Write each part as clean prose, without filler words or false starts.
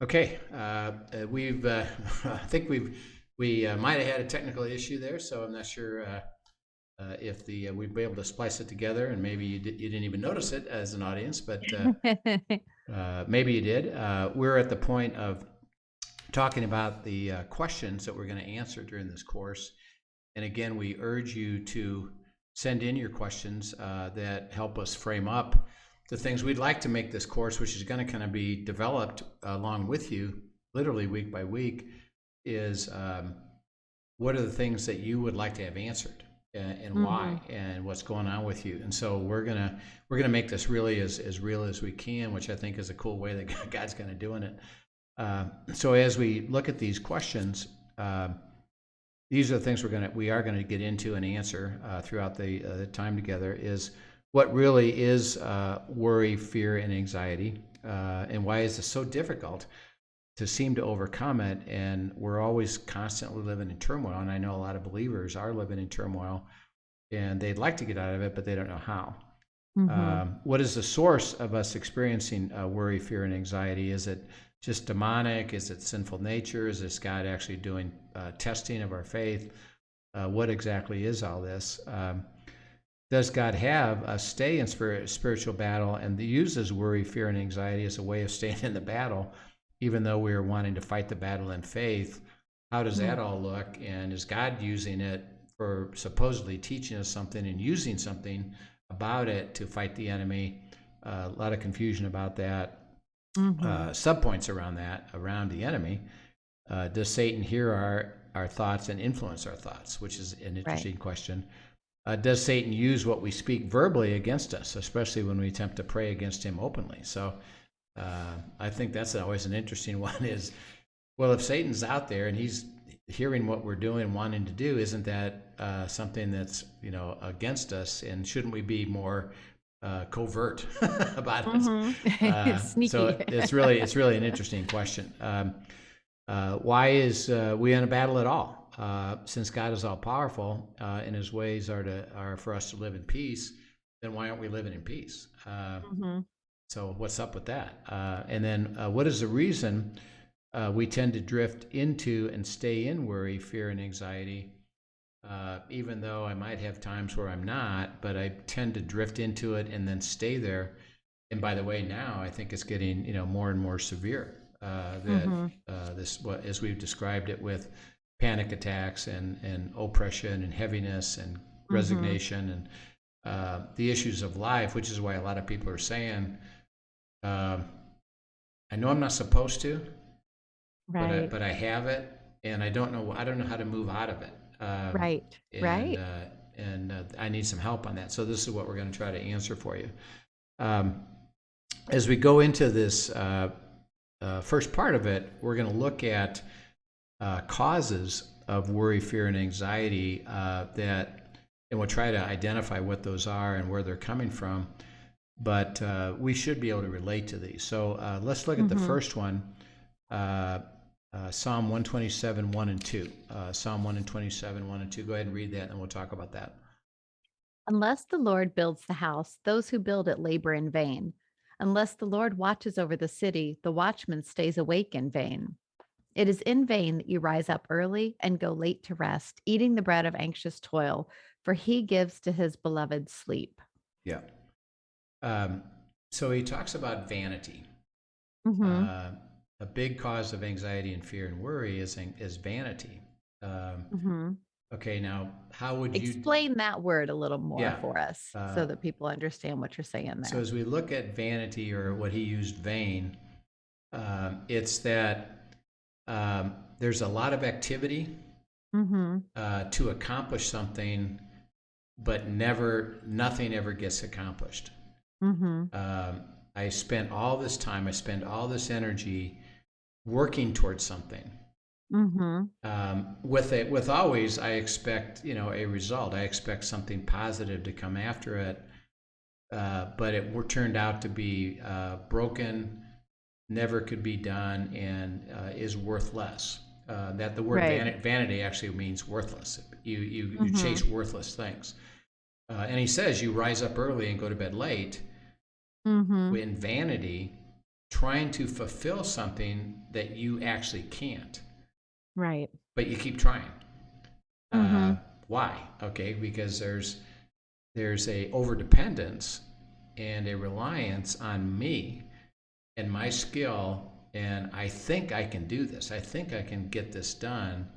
Okay, we've I think we might have had a technical issue there, so I'm not sure if we'd be able to splice it together, and maybe you didn't even notice it as an audience, but maybe you did. We're at the point of talking about the questions that we're going to answer during this course, and again, we urge you to send in your questions that help us frame up the things we'd like to make this course, which is going to kind of be developed along with you, literally week by week, is what are the things that you would like to have answered and hmm why and what's going on with you. And so we're gonna make this really as real as we can, which I think is a cool way that God's kind of doing it. So as we look at these questions, these are the things we are gonna get into and answer throughout the time together. Is what really is worry, fear, and anxiety, and why is this so difficult to seem to overcome it? And we're always constantly living in turmoil. And I know a lot of believers are living in turmoil, and they'd like to get out of it, but they don't know how. hmm What is the source of us experiencing worry, fear, and anxiety? Is it just demonic? Is it sinful nature? Is this God actually doing testing of our faith? What exactly is all this? Does God have us stay in spiritual battle and uses worry, fear, and anxiety as a way of staying in the battle, even though we are wanting to fight the battle in faith? How does that all look? And is God using it for supposedly teaching us something and using something about it to fight the enemy? A lot of confusion about that. hmm Subpoints around that, around the enemy. Does Satan hear our thoughts and influence our thoughts, which is an Right. interesting question. Does Satan use what we speak verbally against us, especially when we attempt to pray against him openly? So I think that's always an interesting one is, well, if Satan's out there and he's hearing what we're doing, wanting to do, isn't that something that's, against us? And shouldn't we be more covert about it? hmm Sneaky. So it's really an interesting question. Why is we in a battle at all? Since God is all powerful and His ways are for us to live in peace, then why aren't we living in peace? hmm So what's up with that? And then what is the reason we tend to drift into and stay in worry, fear, and anxiety? Even though I might have times where I'm not, but I tend to drift into it and then stay there. And by the way, now I think it's getting more and more severe. That hmm this, what as we've described it, with panic attacks and oppression and heaviness and hmm resignation and the issues of life, which is why a lot of people are saying, uh, "I know I'm not supposed to, but I, Right. but I have it, and I don't know how to move out of it, Right. and Right. uh, I need some help on that." So this is what we're going to try to answer for you. Um, as we go into this first part of it, we're going to look at causes of worry, fear, and anxiety and we'll try to identify what those are and where they're coming from. But we should be able to relate to these. So let's look at the hmm first one. Psalm 127, 1 and 2. Psalm 127, 1 and 2. Go ahead and read that, and we'll talk about that. Unless the Lord builds the house, those who build it labor in vain. Unless the Lord watches over the city, the watchman stays awake in vain. It is in vain that you rise up early and go late to rest, eating the bread of anxious toil, for he gives to his beloved sleep. Yeah. Um, so he talks about vanity. hmm Uh, a big cause of anxiety and fear and worry is vanity. Um, hmm okay, now how would you? Explain that word a little more Yeah. for us Uh, so that people understand what you're saying so there. as we look at vanity, or what he used, vain, it's that there's a lot of activity hmm to accomplish something, but nothing ever gets accomplished. hmm Um, I spent all this time, I spend all this energy working towards something. hmm With always, I expect a result. I expect something positive to come after it, but it turned out to be broken, never could be done, and is worth less. That the word Right. vanity actually means worthless. You hmm chase worthless things. And he says you rise up early and go to bed late hmm in vanity. trying to fulfill something that you actually can't, Right. but you keep trying. Mm-hmm. Why? Okay, because there's a overdependence and a reliance on me and my skill, and I think I can do this. I think I can get this done.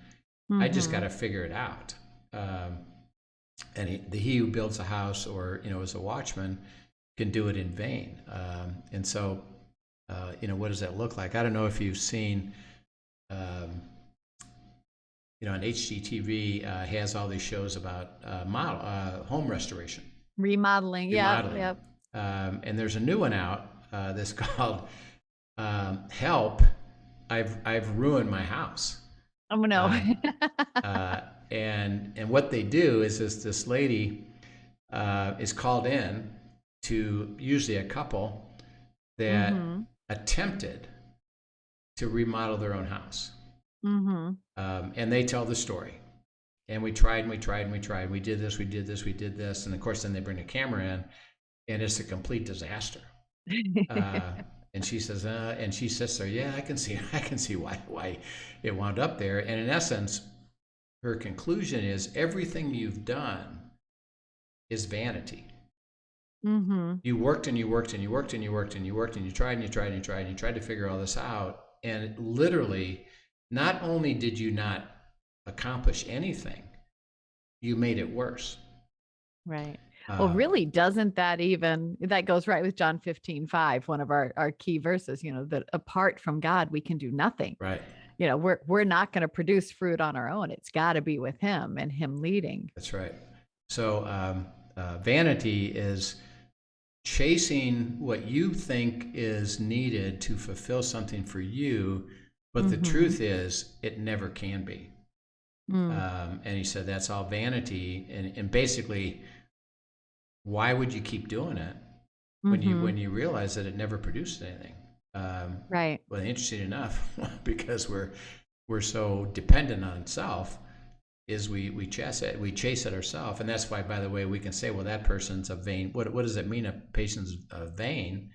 I just got Mm-hmm. to figure it out. Um, and he who builds a house, or is a watchman, can do it in vain. And so, what does that look like? I don't know if you've seen, um, on HGTV has all these shows about home restoration, Remodeling. Yep. remodeling. Yep. And there's a new one out that's called "Help! I've ruined my house." Oh no. Uh, and what they do is this lady is called in to usually a couple that Mm-hmm. attempted to remodel their own house. Mm-hmm. And they tell the story. And we tried and we tried and we tried. We did this, we did this, we did this. And of course, then they bring a camera in and it's a complete disaster. And she says, and she sits there, yeah, I can see why it wound up there. And in essence, her conclusion is everything you've done is vanity. Mm-hmm. You worked and you worked and you worked and you worked and you worked and you tried and you tried and you tried and you tried to figure all this out. And literally, not only did you not accomplish anything, you made it worse. Right. Well, Uh, really, doesn't that goes right with John 15:5, one of our key verses, that apart from God, we can do nothing. right. We're not going to produce fruit on our own. It's got to be with him and him leading. That's right. So vanity is chasing what you think is needed to fulfill something for you, but the Mm-hmm. truth is it never can be. Mm. And he said that's all vanity, and basically, why would you keep doing it Mm-hmm. when you realize that it never produced anything? Right. Well, interesting enough, because we're so dependent on self, is we chase it ourselves, and that's why, by the way, we can say, well, that person's a vain. What does it mean? A person's vain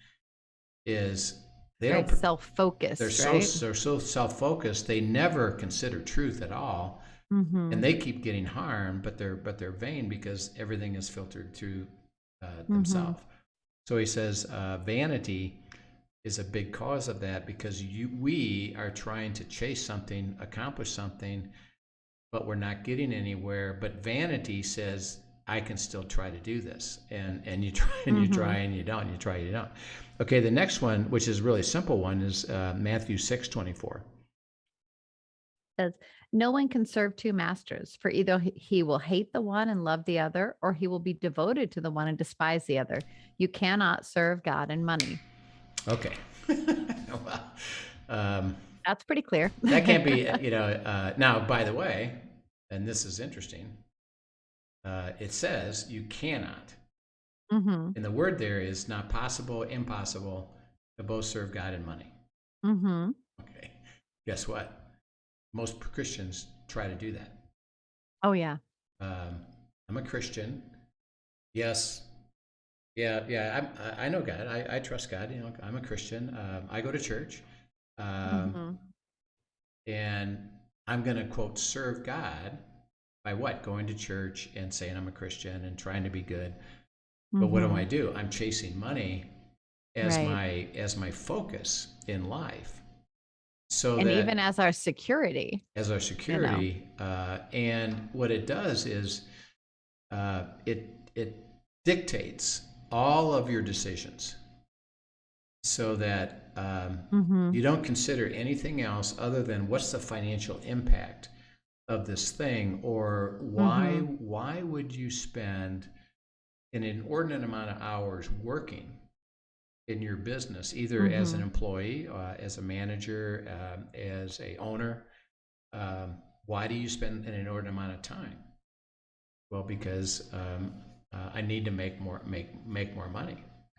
is they Very don't. self-focused, right? They're so self focused. They never consider truth at all, Mm-hmm. and they keep getting harmed. But they're vain because everything is filtered through Mm-hmm. themselves. So he says vanity is a big cause of that, because we are trying to chase something, accomplish something, but we're not getting anywhere. But vanity says, I can still try to do this. And you try and you Mm-hmm. try and you don't, you try, you don't. Okay, the next one, which is a really simple one, is Matthew 6:24. Says, no one can serve two masters, for either he will hate the one and love the other, or he will be devoted to the one and despise the other. You cannot serve God and money. Okay. Well, um, That's pretty clear. that can't be, now, by the way, and this is interesting, it says you cannot. Mm-hmm. And the word there is not possible, impossible to both serve God and money. Mm-hmm. Okay. Guess what? Most Christians try to do that. Oh yeah. I'm a Christian. Yes. Yeah. Yeah. I know God. I trust God. I'm a Christian. I go to church. Um, Mm-hmm. and I'm going to, quote, serve God by what? Going to church and saying I'm a Christian and trying to be good. But what Mm-hmm. do? I'm chasing money as Right. my focus in life, so And even that as our security, as our you know. security. And what it does is it dictates all of your decisions, so that Mm-hmm. you don't consider anything else other than what's the financial impact of this thing, or Mm-hmm. why would you spend an inordinate amount of hours working in your business, either as an Mm-hmm. employee, as a manager, as a owner. Why do you spend an inordinate amount of time? Well, because I need to make more money,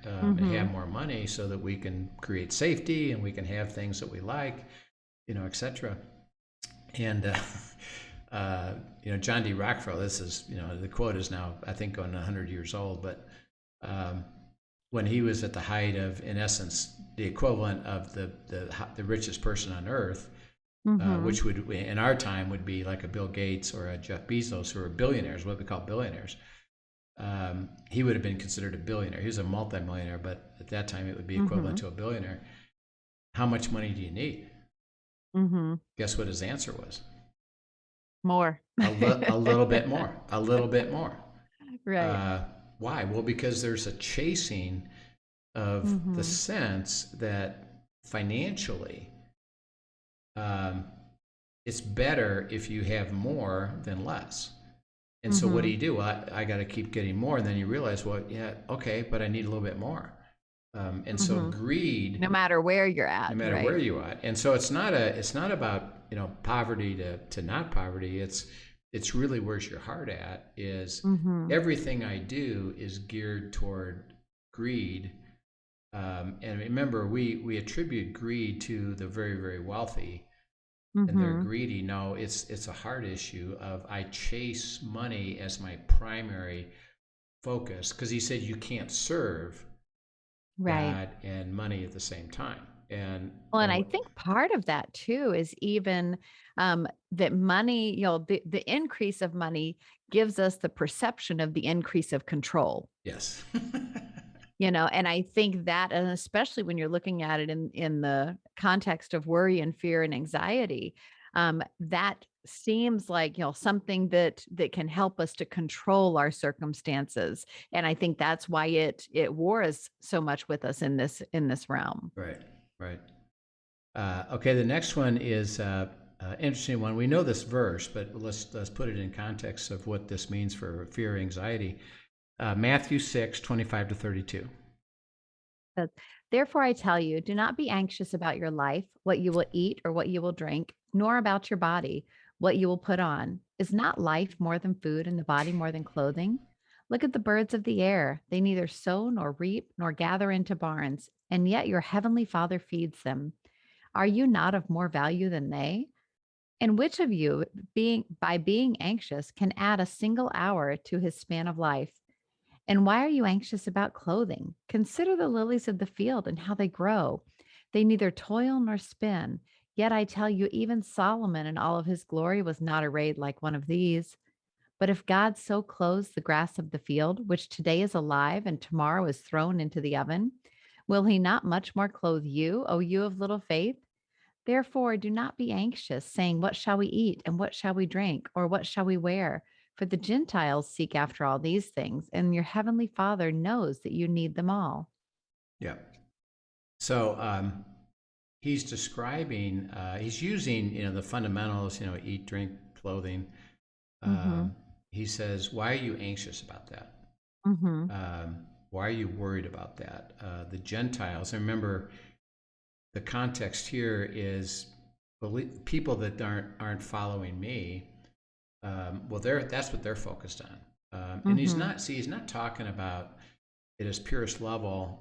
and Mm-hmm. have more money so that we can create safety and we can have things that we like, etc. And John D. Rockefeller. This is, the quote is now, I think, going 100 years old, but when he was at the height of, in essence, the equivalent of the richest person on earth, Mm-hmm. which would in our time would be like a Bill Gates or a Jeff Bezos, who are billionaires, what we call billionaires. He would have been considered a billionaire. He was a multimillionaire, but at that time it would be Mm-hmm. equivalent to a billionaire. How much money do you need? Mm-hmm. Guess what his answer was? More. A little bit more. A little bit more. Right. Uh, why? Well, because there's a chasing of the Mm-hmm. sense that financially, um, it's better if you have more than less. And so what Mm-hmm. do? I got to keep getting more. And then you realize, well, yeah, okay, but I need a little bit more. And so Mm-hmm. greed, No matter where you're no at, matter where right? you are, and so it's not about poverty to not poverty. It's really where's your heart at. Is Mm-hmm. everything I do is geared toward greed. And remember, we attribute greed to the very, very wealthy, and they're Mm-hmm. greedy. No, it's a heart issue of I chase money as my primary focus, because he said you can't serve Right. God and money at the same time. And Well, and and I what think part of that too is even that money, the increase of money gives us the perception of the increase of control. yes. And I think that, and especially when you're looking at it in the context of worry and fear and anxiety, that seems like something that can help us to control our circumstances. And I think that's why it wars so much with us in this realm. Right, right. Okay, the next one is interesting one. We know this verse, but let's put it in context of what this means for fear, anxiety. Matthew 6:25 to 32. Says, therefore, I tell you, do not be anxious about your life, what you will eat or what you will drink, nor about your body, what you will put on. Is not life more than food and the body more than clothing? Look at the birds of the air. They neither sow nor reap nor gather into barns, and yet your heavenly Father feeds them. Are you not of more value than they? And which of you, being anxious, can add a single hour to his span of life? And why are you anxious about clothing? Consider the lilies of the field and how they grow. They neither toil nor spin. Yet I tell you, even Solomon in all of his glory was not arrayed like one of these. But if God so clothes the grass of the field, which today is alive and tomorrow is thrown into the oven, will he not much more clothe you, O you of little faith? Therefore, do not be anxious, saying, what shall we eat, and what shall we drink, or what shall we wear? For the Gentiles seek after all these things, and your heavenly Father knows that you need them all. Yeah. So he's describing, he's using, the fundamentals, eat, drink, clothing. Mm-hmm. He says, why are you anxious about that? Mm-hmm. Why are you worried about that? The Gentiles, and remember, the context here is people that aren't following me. Well, that's what they're focused on. And Mm-hmm. he's not talking about at its purest level,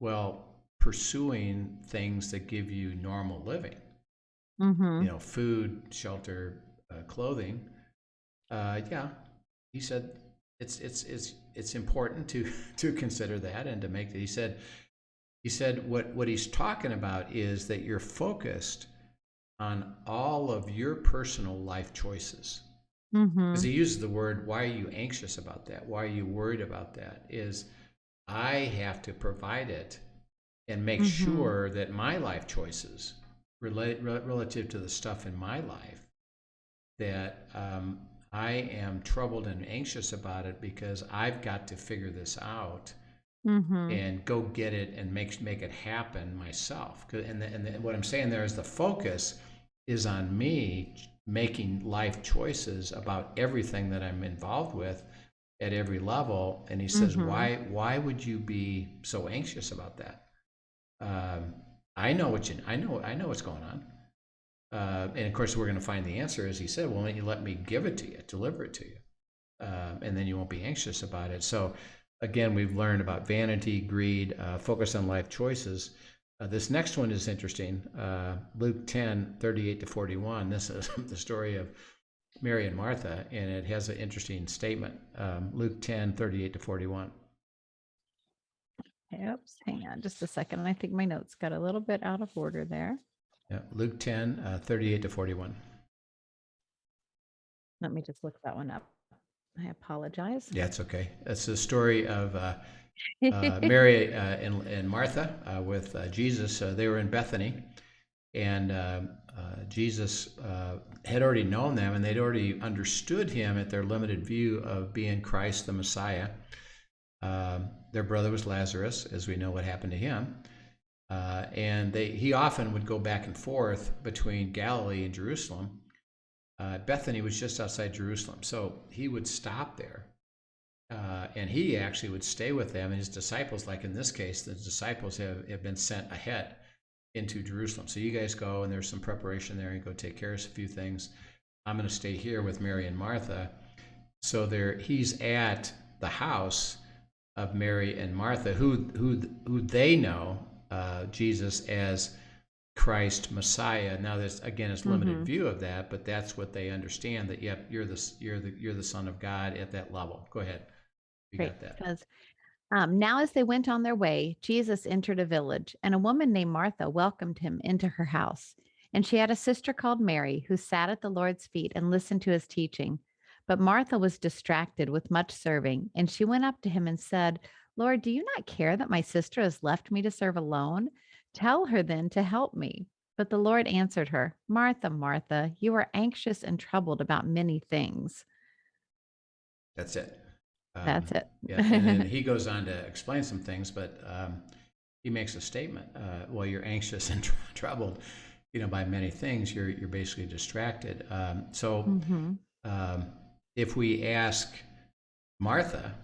well, pursuing things that give you normal living, Mm-hmm. food, shelter, clothing. Yeah, he said it's important to to consider that and to make that. He said what he's talking about is that you're focused on all of your personal life choices. Because Mm-hmm. he uses the word, why are you anxious about that? Why are you worried about that? Is I have to provide it and make Mm-hmm. sure that my life choices relative to the stuff in my life, that I am troubled and anxious about it, because I've got to figure this out Mm-hmm. and go get it and make it happen myself. And what I'm saying there is the focus is on me making life choices about everything that I'm involved with at every level. And he says, Mm-hmm. why would you be so anxious about that? Um, I know what's going on. And of course, we're going to find the answer, as he said. Well, you let me give it to you, deliver it to you, and then you won't be anxious about it. So, again, we've learned about vanity, greed, focus on life choices. This next one is interesting. Luke 10:38 to 41. This is the story of Mary and Martha, and it has an interesting statement. Luke 10:38 to 41. Oops, hang on just a second. I think my notes got a little bit out of order there. Yeah, Luke 10, 38 to 41. Let me just look that one up. I apologize. Yeah, it's okay. It's the story of Mary and Martha with Jesus. They were in Bethany, and Jesus had already known them, and they'd already understood him at their limited view of being Christ the Messiah. Their brother was Lazarus, as we know what happened to him. And he often would go back and forth between Galilee and Jerusalem. Bethany was just outside Jerusalem, so he would stop there. And he actually would stay with them, and his disciples, like in this case, the disciples have been sent ahead into Jerusalem. So you guys go, and there's some preparation there, and go take care of a few things. I'm going to stay here with Mary and Martha. So he's at the house of Mary and Martha, who they know Jesus as Christ Messiah. Now, there's again, it's limited view of that, but that's what they understand. That yep, you're the Son of God at that level. Go ahead, you Great. got that. Because now, as they went on their way, Jesus entered a village, and a woman named Martha welcomed him into her house. And she had a sister called Mary who sat at the Lord's feet and listened to his teaching. But Martha was distracted with much serving, and she went up to him and said, Lord, do you not care that my sister has left me to serve alone? Tell her then to help me. But the Lord answered her, Martha, Martha, you are anxious and troubled about many things. That's it. That's it. Yeah, and then he goes on to explain some things, but he makes a statement. Well, you're anxious and troubled, by many things. You're basically distracted. hmm If we ask Martha,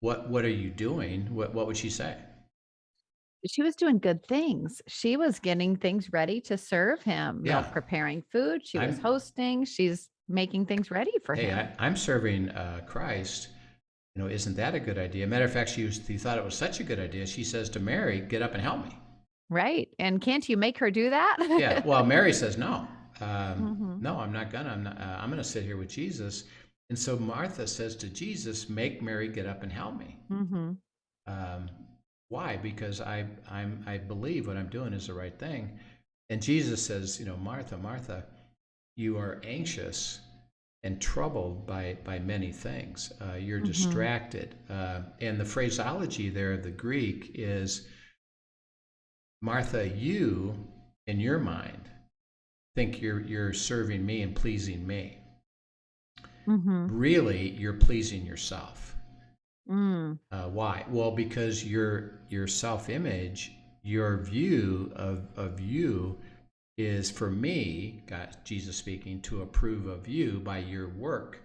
what are you doing? What would she say? She was doing good things. She was getting things ready to serve him, Yeah, preparing food. She was I'm. hosting. She's making things ready for Hey, him. I'm serving Christ. Isn't that a good idea? Matter of fact, she thought it was such a good idea. She says to Mary, "Get up and help me." Right. And can't you make her do Yeah. that? Well, Mary says no. hmm No, I'm not gonna. I'm gonna sit here with Jesus. And so Martha says to Jesus, "Make Mary get up and help me." hmm Um, why? Because I believe what I'm doing is the right thing. And Jesus says, Martha, Martha, you are anxious and troubled by many things. You're hmm distracted. And the phraseology there of the Greek is, Martha, you, in your mind, think you're serving me and pleasing me. hmm Really, you're pleasing yourself. Mm. Why? Well, because your self-image, your view of you is, for me, God, Jesus speaking, to approve of you by your work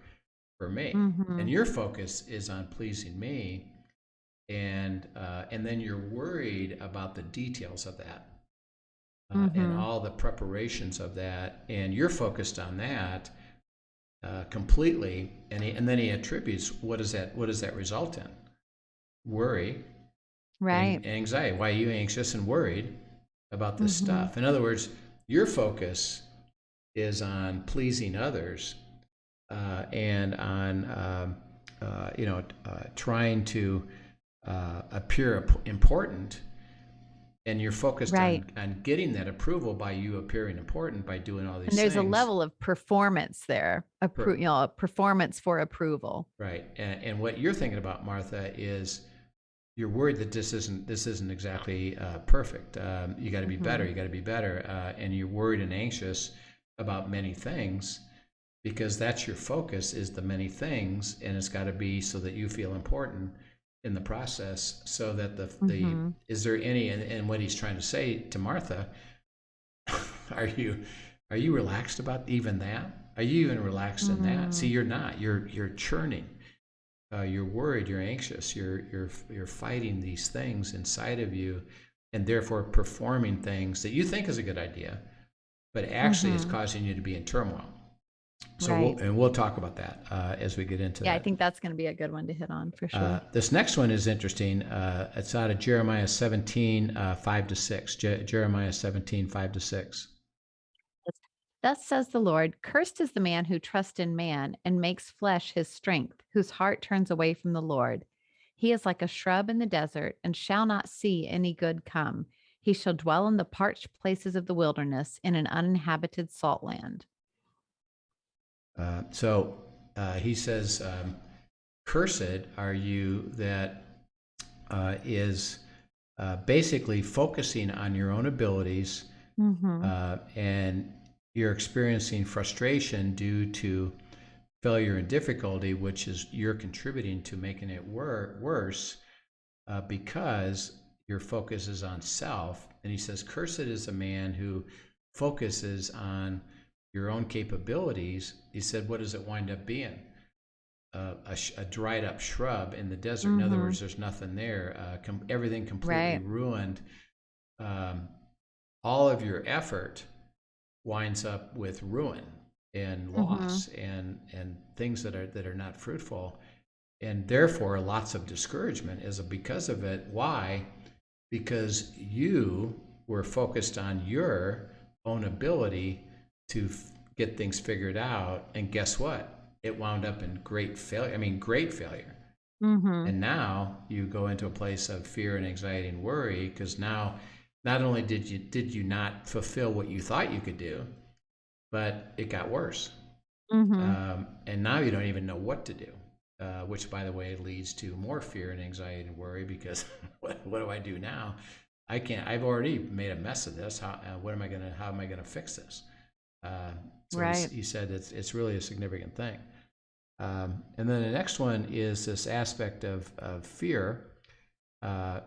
for me, and hmm your focus is on pleasing me, and then you're worried about the details of that, and hmm all the preparations of that, and you're focused on that completely, and then he attributes, what does that result in? Worry Right. and anxiety. Why are you anxious and worried about this hmm stuff? In other words, your focus is on pleasing others, and on trying to appear important, and you're focused Right. on getting that approval by you appearing important by doing all And these there's a things. level of performance there, Per- a performance for approval. right, and what you're thinking about, Martha, is you're worried that this isn't exactly perfect. You got to be better. hmm You got to be better, and you're worried and anxious about many things, because that's your focus, is the many things, and it's got to be so that you feel important in the process, so that the hmm is there any, and what he's trying to say to Martha, are you relaxed about even that? Are you even relaxed in that? See, mm you're not. You're churning. You're worried. You're anxious. You're fighting these things inside of you, and therefore performing things that you think is a good idea, but actually is hmm causing you to be in turmoil. So Right. we'll talk about that as we get into Yeah, I that. think that's going to be a good one to hit on for sure. This next one is interesting. It's out of Jeremiah 17, 5 to 6. Jeremiah 17, 5 to 6. Thus says the Lord, cursed is the man who trusts in man and makes flesh his strength, whose heart turns away from the Lord. He is like a shrub in the desert and shall not see any good come. He shall dwell in the parched places of the wilderness in an uninhabited salt land. He says, cursed are you that is basically focusing on your own abilities, Mm-hmm. and you're experiencing frustration due to failure and difficulty, which is you're contributing to making it worse because your focus is on self. And he says, cursed is a man who focuses on your own capabilities. He said, what does it wind up being? A dried up shrub in the desert. In other Mm-hmm. words, there's nothing there. Everything completely Right. ruined. Um, all of your effort winds up with ruin and Mm-hmm. loss and things that are not fruitful, and therefore lots of discouragement is because of it. Why? Because you were focused on your own ability to get things figured out, and guess what? It wound up in great failure. I mean, great failure. Mm-hmm. And now you go into a place of fear and anxiety and worry because now not only did you not fulfill what you thought you could do, but it got worse. Mm-hmm. And now you don't even know what to do, which, by the way, leads to more fear and anxiety and worry because what do I do now? I can't. I've already made a mess of this. How am I gonna fix this? Uh, so Right. he said it's really a significant thing. And then the next one is this aspect of fear.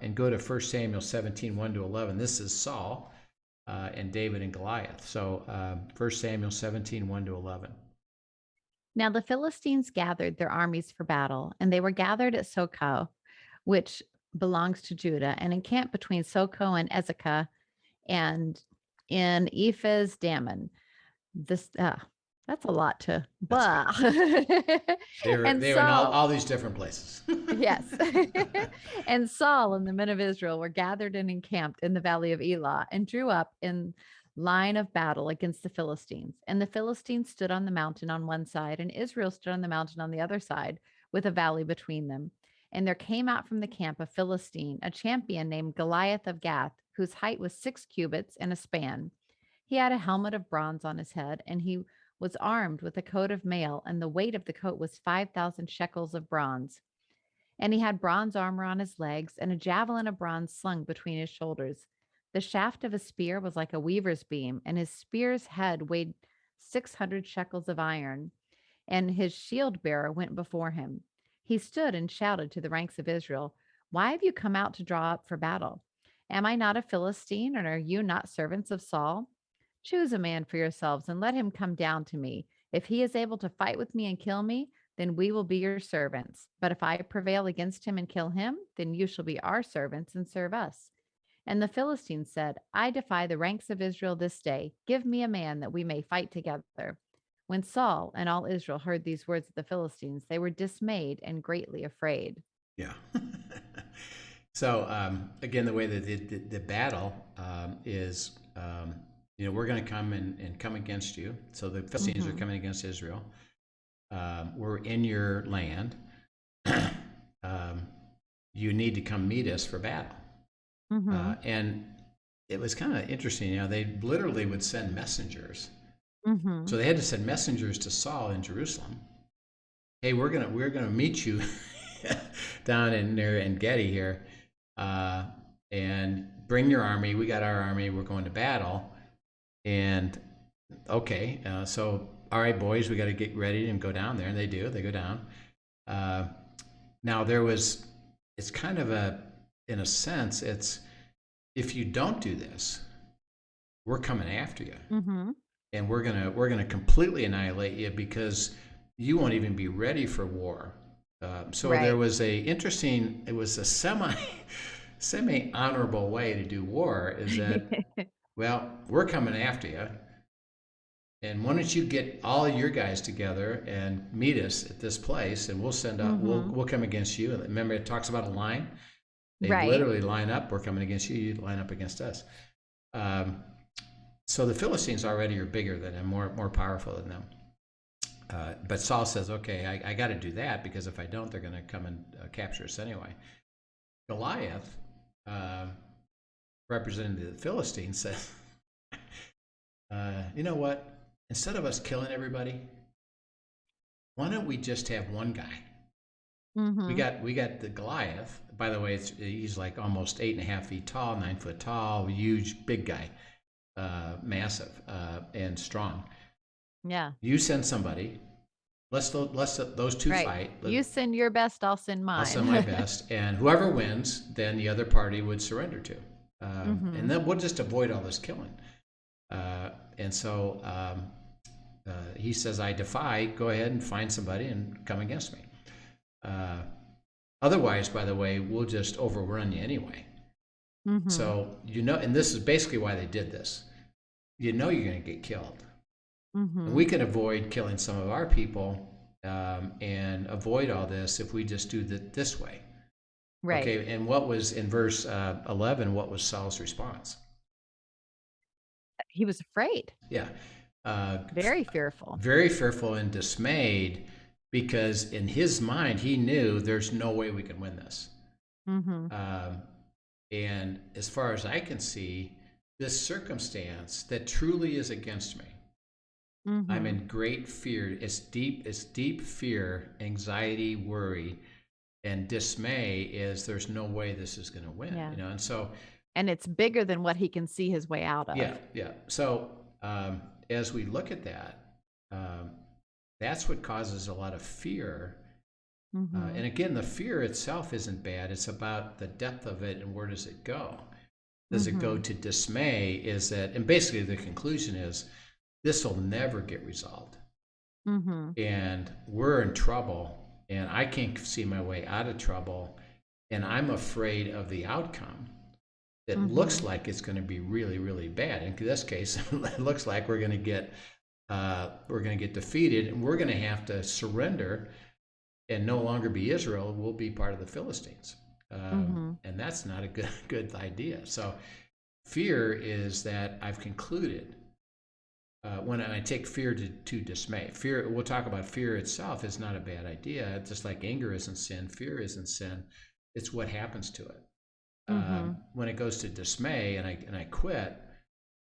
And go to 1 Samuel 17, 1 to 11. This is Saul and David and Goliath. So 1 Samuel 17, 1 to 11. Now the Philistines gathered their armies for battle, and they were gathered at Socoh, which belongs to Judah, and encamped between Socoh and Ezekah and in Ephes Dammon. This that's a lot to That's blah. And they were in Saul, all these different places. yes. And Saul and the men of Israel were gathered and encamped in the valley of Elah and drew up in line of battle against the Philistines. And the Philistines stood on the mountain on one side, and Israel stood on the mountain on the other side, with a valley between them. And there came out from the camp a Philistine, a champion named Goliath of Gath, whose height was 6 cubits and a span. He had a helmet of bronze on his head, and he was armed with a coat of mail, and the weight of the coat was 5,000 shekels of bronze. And he had bronze armor on his legs, and a javelin of bronze slung between his shoulders. The shaft of a spear was like a weaver's beam, and his spear's head weighed 600 shekels of iron, and his shield bearer went before him. He stood and shouted to the ranks of Israel, "Why have you come out to draw up for battle? Am I not a Philistine, and are you not servants of Saul? Choose a man for yourselves and let him come down to me. If he is able to fight with me and kill me, then we will be your servants. But if I prevail against him and kill him, then you shall be our servants and serve us." And the Philistines said, "I defy the ranks of Israel this day. Give me a man that we may fight together." When Saul and all Israel heard these words of the Philistines, they were dismayed and greatly afraid. Yeah. So again, the way that the battle is, we're going to come and come against you. So the Philistines are Mm-hmm. coming against Israel. We're in your land. You need to come meet us for battle. Mm-hmm. And it was kind of interesting. They literally would send messengers. Mm-hmm. So they had to send messengers to Saul in Jerusalem. Hey, we're gonna meet you down in there in Getty here, and bring your army. We got our army. We're going to battle. And okay, so all right, boys, we got to get ready and go down there. And they do. They go down. Uh, now it's kind of in a sense, it's if you don't do this, we're coming after you, Mm-hmm. and we're gonna completely annihilate you because you won't even be ready for war. So there Right. was it was a semi honorable way to do war. Is that, well, we're coming after you, and why don't you get all your guys together and meet us at this place, and we'll send out Mm-hmm. we'll come against you. And remember, it talks about a line. They'd Right. literally line up. We're coming against you. You line up against us. Um, so the Philistines already are bigger than them, more powerful than them. But Saul says, okay, I got to do that because if I don't, they're going to come and capture us anyway. Goliath, representing the Philistines, says, you know what? Instead of us killing everybody, why don't we just have one guy? We got the Goliath. By the way, he's like almost 8.5 feet tall, 9 foot tall, huge, big guy, massive and strong. Yeah. You send somebody. Let's those two Right. fight. You send your best, I'll send mine. I'll send my best, and whoever wins, then the other party would surrender to, and then we'll just avoid all this killing. And so he says, "I defy. Go ahead and find somebody and come against me. Otherwise, by the way, we'll just overrun you anyway." So and this is basically why they did this. You're going to get killed. And we can avoid killing some of our people and avoid all this if we just do this way. Right. Okay. And what was in verse 11? What was Saul's response? He was afraid. Yeah. Very fearful. Very fearful and dismayed because in his mind he knew there's no way we can win this. And as far as I can see, this circumstance that truly is against me, I'm in great fear. It's deep fear, anxiety, worry, and dismay. Is there's no way this is going to win, and so. And it's bigger than what he can see his way out of. Yeah. So as we look at that, that's what causes a lot of fear. And again, the fear itself isn't bad. It's about the depth of it and where does it go? Does it go to dismay? Is that, and basically the conclusion is this will never get resolved. And we're in trouble and I can't see my way out of trouble. And I'm afraid of the outcome. It looks like it's going to be really, really bad. In this case, it looks like we're going to get defeated and we're going to have to surrender and no longer be Israel. We'll be part of the Philistines. And that's not a good idea. So fear is that I've concluded when I take fear to dismay. Fear, we'll talk about fear itself is not a bad idea. Just like anger isn't sin, fear isn't sin. It's what happens to it. When it goes to dismay and I quit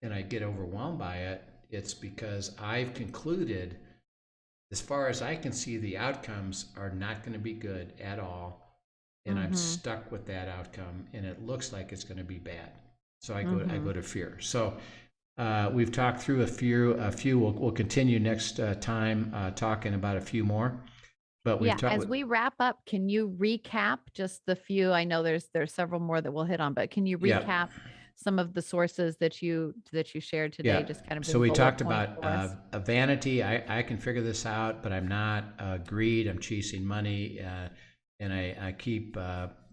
and I get overwhelmed by it, it's because I've concluded, as far as I can see, the outcomes are not going to be good at all, and I'm stuck with that outcome, and it looks like it's going to be bad. So I go to fear. So we've talked through a few. We'll continue next time talking about a few more. But as we wrap up, can you recap just the few? I know there's several more that we'll hit on, but can you recap some of the sources that you shared today? Just kind of. So we talked about a vanity. I can figure this out, but I'm not. Greed. I'm chasing money, and I keep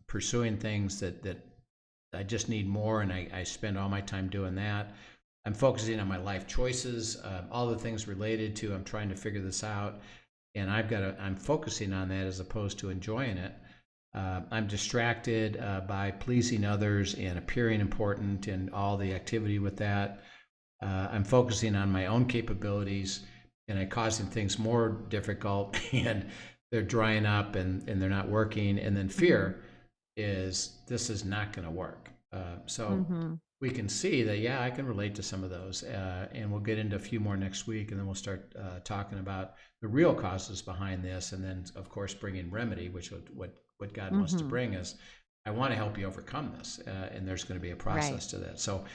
pursuing things that I just need more, and I spend all my time doing that. I'm focusing on my life choices, all the things related to. I'm trying to figure this out. And I'm focusing on that as opposed to enjoying it. I'm distracted by pleasing others and appearing important and all the activity with that. I'm focusing on my own capabilities and I'm causing things more difficult and they're drying up and they're not working. And then fear is this is not going to work. So we can see that, I can relate to some of those. And we'll get into a few more next week, and then we'll start talking about the real causes behind this. And then, of course, bringing remedy, which what God wants to bring is, I want to help you overcome this. And there's going to be a process to that. So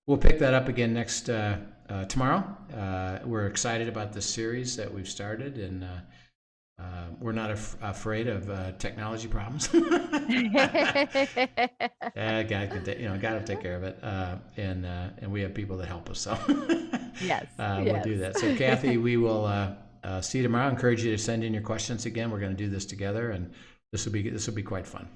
we'll pick that up again next tomorrow. We're excited about this series that we've started, and we're not afraid of technology problems. God can God will take care of it, and we have people that help us. So we'll do that. So Kathy, we will see you tomorrow. I encourage you to send in your questions again. We're going to do this together, and this will be quite fun.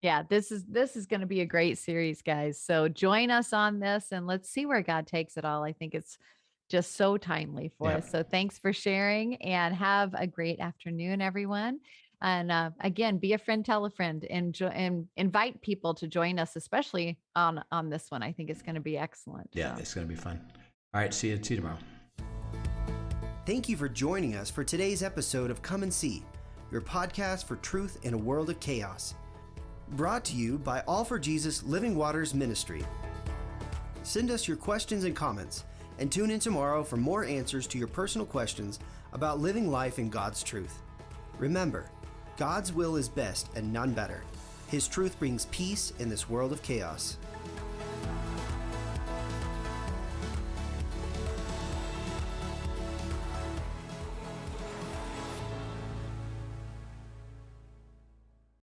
Yeah, this is going to be a great series, guys. So join us on this, and let's see where God takes it all. I think it's just so timely for us. So thanks for sharing, and have a great afternoon, everyone. And again, be a friend, tell a friend, and invite people to join us, especially on this one. I think it's going to be excellent. Yeah, it's going to be fun. All right, see you tomorrow. Thank you for joining us for today's episode of Come and See, your podcast for truth in a world of chaos. Brought to you by All for Jesus Living Waters Ministry. Send us your questions and comments, and tune in tomorrow for more answers to your personal questions about living life in God's truth. Remember, God's will is best and none better. His truth brings peace in this world of chaos.